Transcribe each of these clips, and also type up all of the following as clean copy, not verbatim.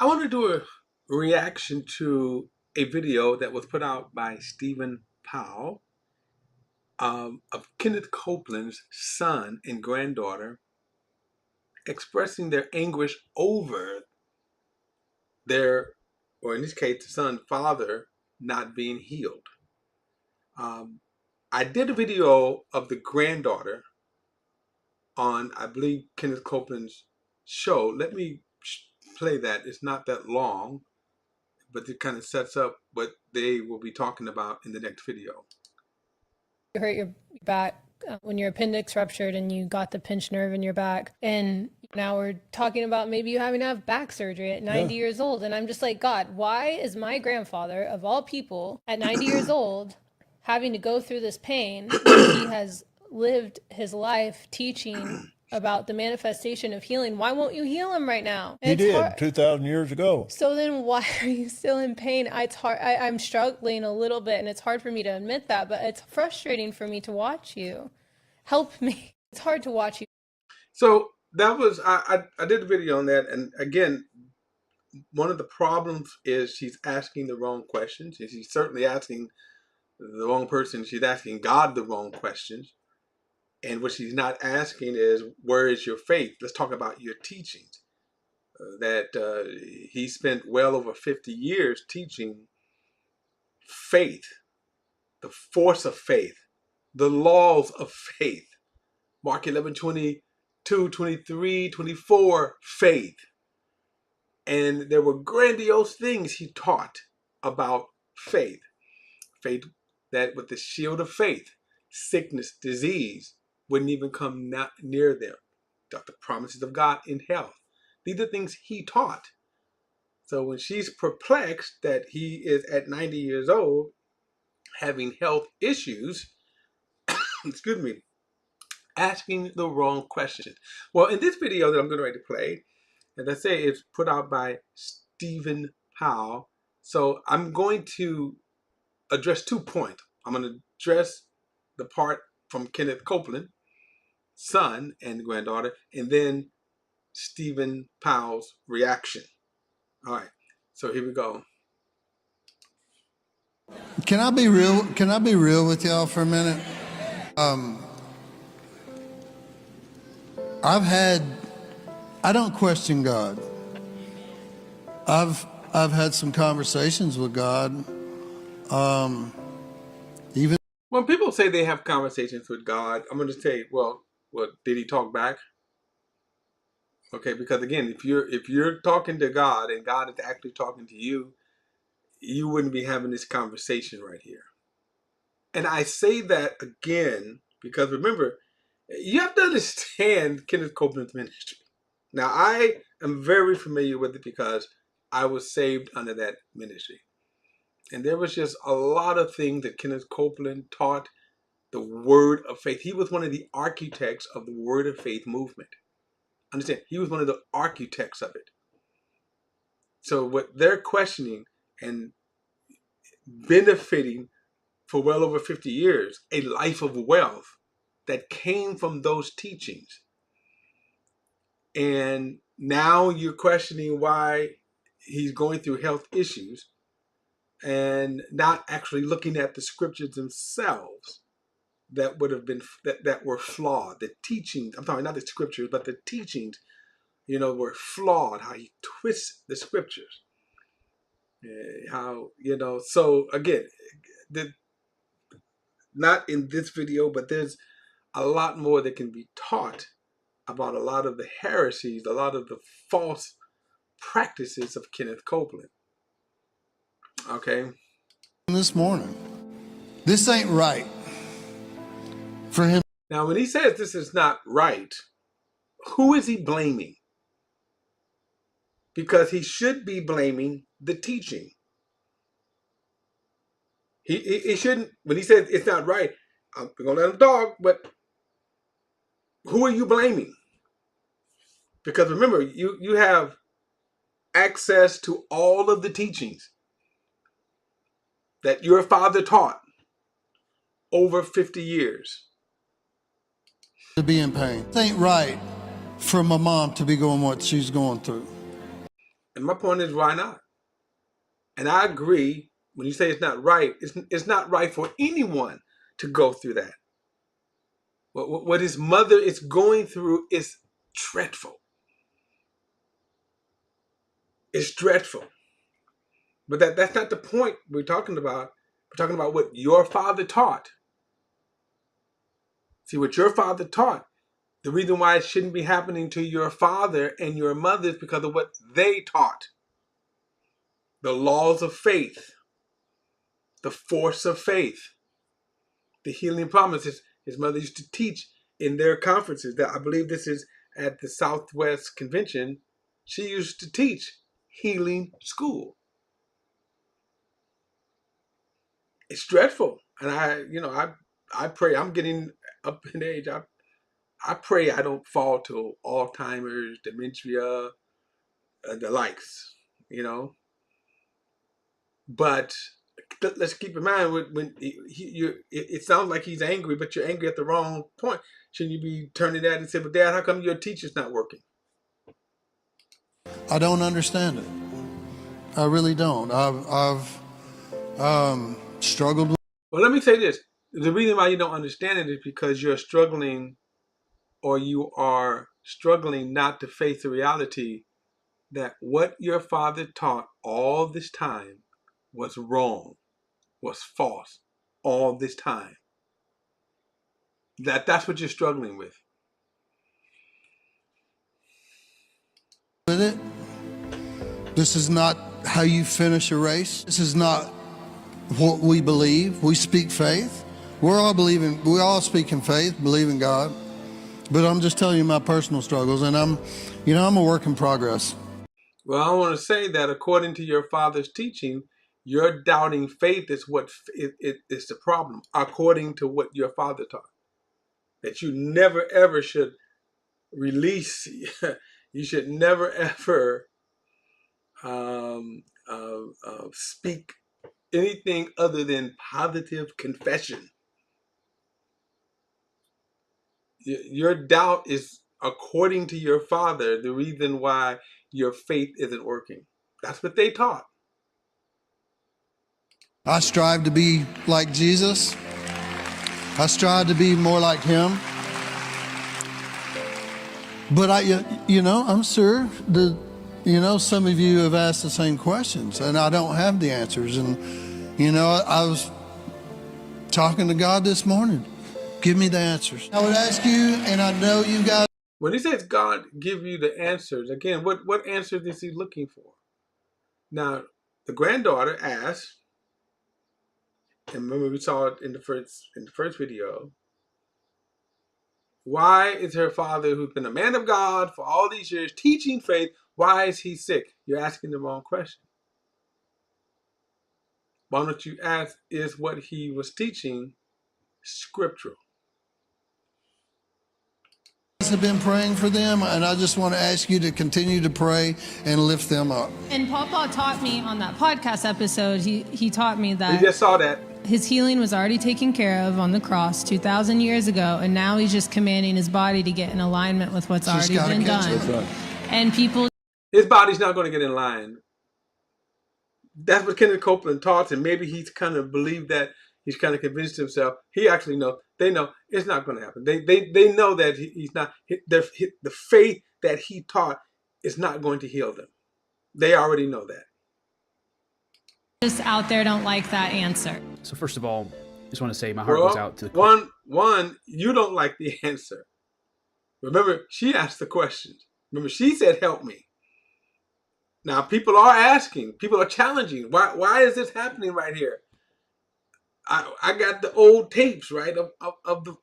I want to do a reaction to a video that was put out by Stephen Powell of Kenneth Copeland's son and granddaughter expressing their anguish over their, or in this case, the son's father not being healed. I did a video of the granddaughter on, I believe, Kenneth Copeland's show. Let me play that. It's not that long, but it kind of sets up what they will be talking about in the next video. You hurt your back when your appendix ruptured and you got the pinched nerve in your back. And now we're talking about maybe you having to have back surgery at 90 years old. And I'm just like, God, why is my grandfather, of all people, at 90 years old, having to go through this pain when he has lived his life teaching about the manifestation of healing? Why won't you heal him right now? He did 2,000 years ago. So then why are you still in pain? It's hard. I'm struggling a little bit, and it's hard for me to admit that, but it's frustrating for me to watch you. Help me. It's hard to watch you. So that was, I did a video on that. And again, one of the problems is she's asking the wrong questions. And she's certainly asking the wrong person. She's asking God the wrong questions. And what she's not asking is, where is your faith? Let's talk about your teachings. He spent well over 50 years teaching faith, the force of faith, the laws of faith. Mark 11, 22, 23, 24, faith. And there were grandiose things he taught about faith. Faith that with the shield of faith, sickness, disease wouldn't even come near them. Got the promises of God in health. These are things he taught. So when she's perplexed that he is at 90 years old having health issues, excuse me, asking the wrong question. Well, in this video that I'm going to play, as I say, it's put out by Stephen Powell. So I'm going to address 2 points. I'm going to address the part from Kenneth Copeland, son and granddaughter, and then Stephen Powell's reaction. All right, so here we go. Can I be real? Can I be real with y'all for a minute? I don't question God. I've had some conversations with God. Even when people say they have conversations with God, I'm going to say, well, did he talk back? Okay, because again, if you're talking to God and God is actually talking to you, you wouldn't be having this conversation right here. And I say that again because remember, you have to understand Kenneth Copeland's ministry. Now, I am very familiar with it because I was saved under that ministry. And there was just a lot of things that Kenneth Copeland taught, the word of faith. He was one of the architects of the word of faith movement. Understand, he was one of the architects of it. So what they're questioning and benefiting for well over 50 years, a life of wealth that came from those teachings. And now you're questioning why he's going through health issues and not actually looking at the scriptures themselves that would have been, that were flawed. The teachings, I'm talking not the scriptures, but the teachings, were flawed, how he twists the scriptures. So again, not in this video, but there's a lot more that can be taught about a lot of the heresies, a lot of the false practices of Kenneth Copeland. Okay? This morning, this ain't right for him. Now, when he says this is not right, who is he blaming? Because he should be blaming the teaching. He shouldn't, when he says it's not right, I'm going to let him talk, but who are you blaming? Because remember, you have access to all of the teachings that your father taught over 50 years. To be in pain. It ain't right for my mom to be going what she's going through. And my point is, why not? And I agree, when you say it's not right, it's not right for anyone to go through that. What his mother is going through is dreadful. It's dreadful. But that's not the point we're talking about. We're talking about what your father taught. See, what your father taught, the reason why it shouldn't be happening to your father and your mother is because of what they taught. The laws of faith, the force of faith, the healing promises. His mother used to teach in their conferences. That I believe this is at the Southwest Convention. She used to teach healing school. It's dreadful. And I pray, I'm getting up in age. I pray I don't fall to Alzheimer's, dementia, the likes, But let's keep in mind when it sounds like he's angry, but you're angry at the wrong point. Shouldn't you be turning that and say, "Well, Dad, how come your teacher's not working?" I don't understand it. I really don't. I've struggled with. Well, let me say this. The reason why you don't understand it is because you're struggling, or you are struggling not to face the reality that what your father taught all this time was wrong, was false all this time. That's what you're struggling with. With it. This is not how you finish a race. This is not what we believe. We speak faith. We all speak in faith, believe in God. But I'm just telling you my personal struggles, and I'm a work in progress. Well, I want to say that according to your father's teaching, your doubting faith is what is the problem, according to what your father taught. That you never ever should release, you should never ever speak anything other than positive confession. Your doubt is, according to your father, the reason why your faith isn't working. That's what they taught. I strive to be like Jesus. I strive to be more like him. But I'm sure some of you have asked the same questions, and I don't have the answers. And, I was talking to God this morning. Give me the answers. I would ask you, and I know you guys. When he says God give you the answers, again, what answers is he looking for? Now, the granddaughter asked, and remember we saw it in the first video, why is her father, who's been a man of God for all these years, teaching faith, why is he sick? You're asking the wrong question. Why don't you ask, is what he was teaching scriptural? Have been praying for them, and I just want to ask you to continue to pray and lift them up. And Papa taught me on that podcast episode, he taught me that We just saw that. his healing was already taken care of on the cross 2,000 years ago, and now he's just commanding his body to get in alignment with what's already been done. And people... His body's not going to get in line. That's what Ken Copland taught, and maybe he's kind of believed that. He's kind of convinced himself. He actually knows. They know it's not going to happen. They know that he's not. The faith that he taught is not going to heal them. They already know that. Just out there don't like that answer. So first of all, just want to say my heart goes out to the one. You don't like the answer. Remember, she asked the questions. Remember, she said, "Help me." Now people are asking. People are challenging. Why is this happening right here? I got the old tapes, right,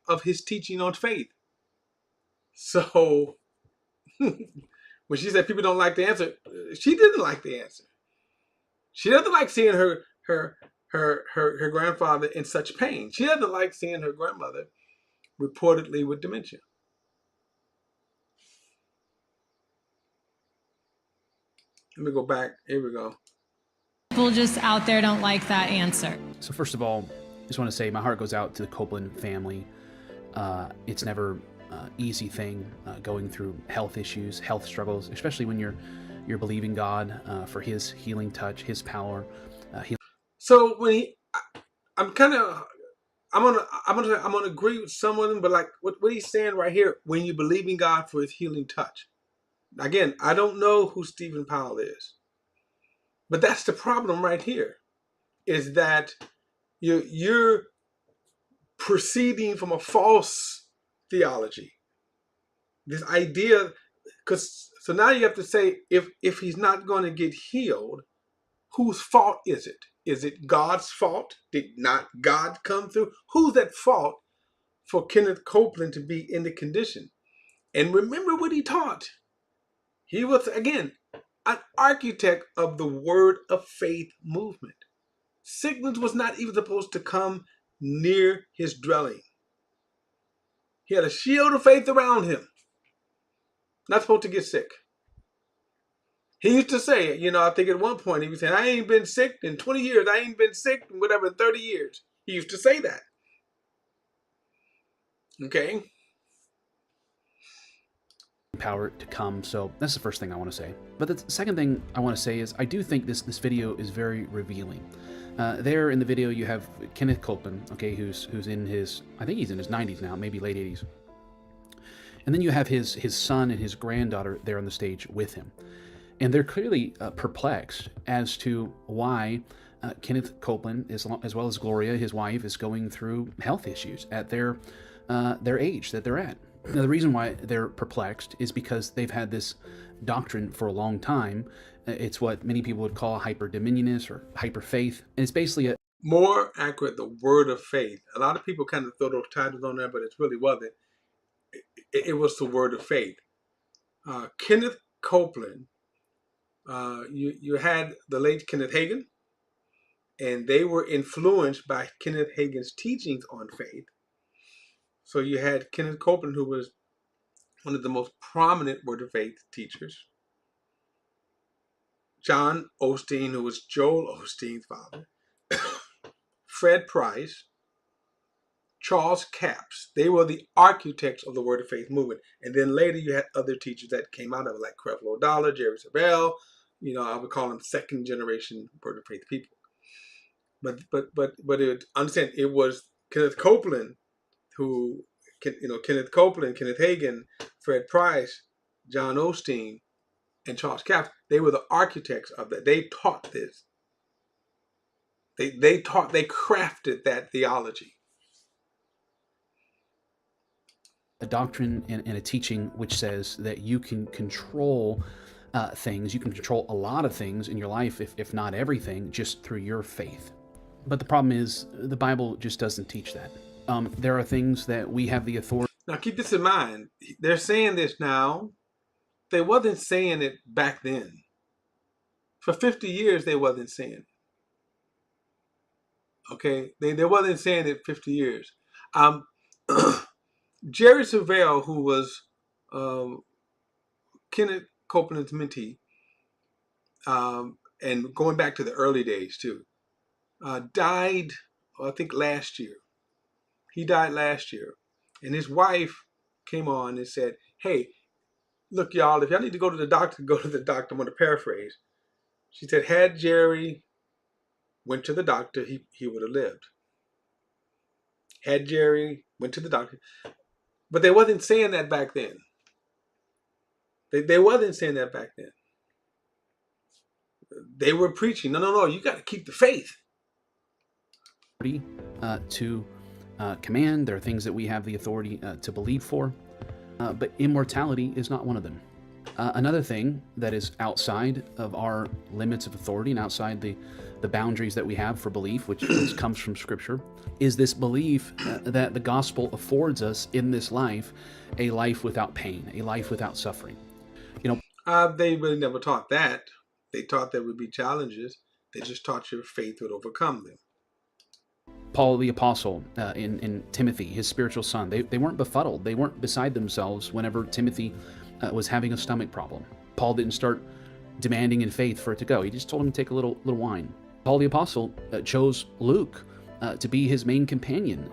of his teaching on faith. So when she said people don't like the answer, she didn't like the answer. She doesn't like seeing her grandfather in such pain. She doesn't like seeing her grandmother reportedly with dementia. Let me go back. Here we go. People just out there don't like that answer. So first of all, just want to say my heart goes out to the Copland family. It's never an easy thing going through health issues, health struggles, especially when your you're believing God for His healing touch, His power. So when I'm gonna agree with some of them, but like what he's saying right here, when you believe in God for His healing touch. Again, I don't know who Stephen Powell is, but that's the problem right here, is that you're proceeding from a false theology. This idea, so now you have to say, if he's not going to get healed, whose fault is it? Is it God's fault? Did not God come through? Who's at fault for Kenneth Copeland to be in the condition? And remember what he taught. He was, again, an architect of the Word of Faith movement. Sickness was not even supposed to come near his dwelling. He had a shield of faith around him. Not supposed to get sick. He used to say, I think at one point he was saying, I ain't been sick in 20 years. I ain't been sick in whatever, in 30 years. He used to say that. Okay? Power to come. So that's the first thing I want to say. But the second thing I want to say is I do think this video is very revealing. There in the video you have Kenneth Copeland, okay, who's in his, I think he's in his 90s now, maybe late 80s. And then you have his son and his granddaughter there on the stage with him. And they're clearly perplexed as to why Kenneth Copeland, as well as Gloria, his wife, is going through health issues at their age that they're at. Now, the reason why they're perplexed is because they've had this doctrine for a long time. It's what many people would call hyper-dominionist or hyper-faith. And it's basically a... More accurate, the Word of Faith. A lot of people kind of throw those titles on there, but it really wasn't. It was the Word of Faith. Kenneth Copeland, you had the late Kenneth Hagin, and they were influenced by Kenneth Hagin's teachings on faith. So you had Kenneth Copeland, who was one of the most prominent Word of Faith teachers. John Osteen, who was Joel Osteen's father. Fred Price. Charles Capps. They were the architects of the Word of Faith movement. And then later you had other teachers that came out of it, like Creflo Dollar, Jerry Savelle. I would call them second generation Word of Faith people. But understand, it was Kenneth Copeland who, Kenneth Copeland, Kenneth Hagin, Fred Price, John Osteen, and Charles Capps. They were the architects of that. They taught this. They crafted that theology. A doctrine and a teaching which says that you can control things, you can control a lot of things in your life, if not everything, just through your faith. But the problem is, the Bible just doesn't teach that. There are things that we have the authority. Now keep this in mind. They're saying this now. They wasn't saying it back then. For 50 years, they wasn't saying it. Okay? They wasn't saying it 50 years. Jerry Savelle, who was Kenneth Copeland's mentee, and going back to the early days too, died, I think, last year. He died last year. And his wife came on and said, hey, look, y'all, if y'all need to go to the doctor, go to the doctor. I'm going to paraphrase. She said, had Jerry went to the doctor, he would have lived. Had Jerry went to the doctor. But they wasn't saying that back then. They wasn't saying that back then. They were preaching, no, you got to keep the faith. To command. There are things that we have the authority to believe for. But immortality is not one of them. Another thing that is outside of our limits of authority and outside the boundaries that we have for belief, which comes from Scripture, is this belief that the gospel affords us in this life a life without pain, a life without suffering. They really never taught that. They taught there would be challenges. They just taught your faith would overcome them. Paul the Apostle in Timothy, his spiritual son, they weren't befuddled. They weren't beside themselves whenever Timothy was having a stomach problem. Paul didn't start demanding in faith for it to go. He just told him to take a little wine. Paul the Apostle chose Luke to be his main companion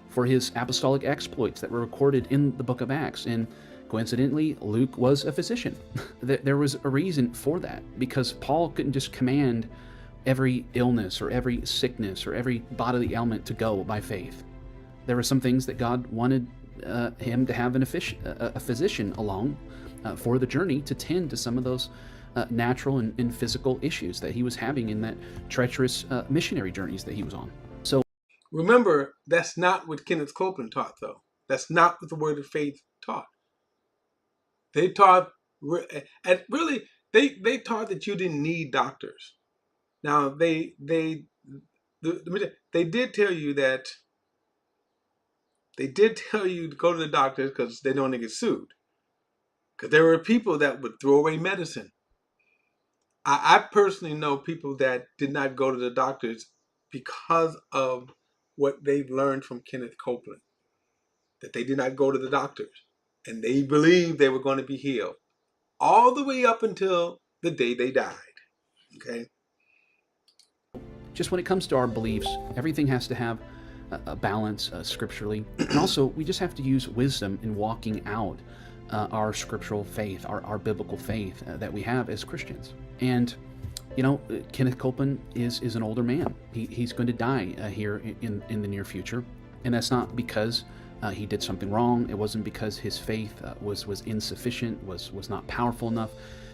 for his apostolic exploits that were recorded in the book of Acts. And Coincidentally, Luke was a physician. There was a reason for that, because Paul couldn't just command every illness or every sickness or every bodily ailment to go by faith. There were some things that God wanted him to have a physician along for the journey to tend to some of those natural and physical issues that he was having in that treacherous missionary journeys that he was on. So remember, that's not what Kenneth Copeland taught, though. That's not what the Word of Faith taught. They taught, really, they taught that you didn't need doctors. Now, they did tell you that, they did tell you to go to the doctors because they don't want to get sued. Because there were people that would throw away medicine. I personally know people that did not go to the doctors because of what they've learned from Kenneth Copeland. That they did not go to the doctors. And they believed they were going to be healed. All the way up until the day they died. Okay? just when it comes to our beliefs, everything has to have a balance scripturally. And also, we just have to use wisdom in walking out our scriptural faith, our biblical faith that we have as Christians. And, you know, Kenneth Copeland is an older man. He's going to die here in the near future. And that's not because he did something wrong. It wasn't because his faith was insufficient, was not powerful enough.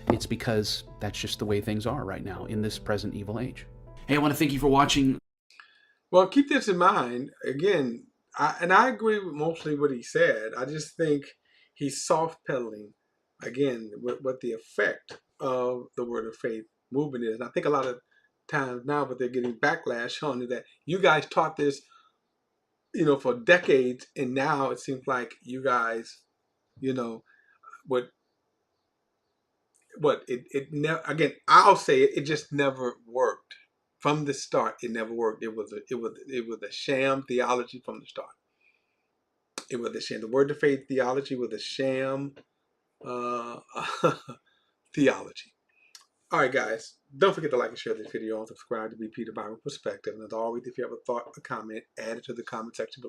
It's because that's just the way things are right now in this present evil age. Hey, I want to thank you for watching. Well, keep this in mind. Again, I agree with mostly what he said. I just think he's soft-pedaling, again, what the effect of the Word of Faith movement is. And I think a lot of times now, but they're getting backlash on it, that you guys taught this, you know, for decades, and now it seems like you guys, you know, it never, again, I'll say it just never worked. From the start, it never worked. It was a sham theology from the start. It was a sham. The Word of Faith theology was a sham theology. All right, guys. Don't forget to like and share this video and subscribe to BP the Bible Perspective. And as always, if you have a thought or comment, add it to the comment section below.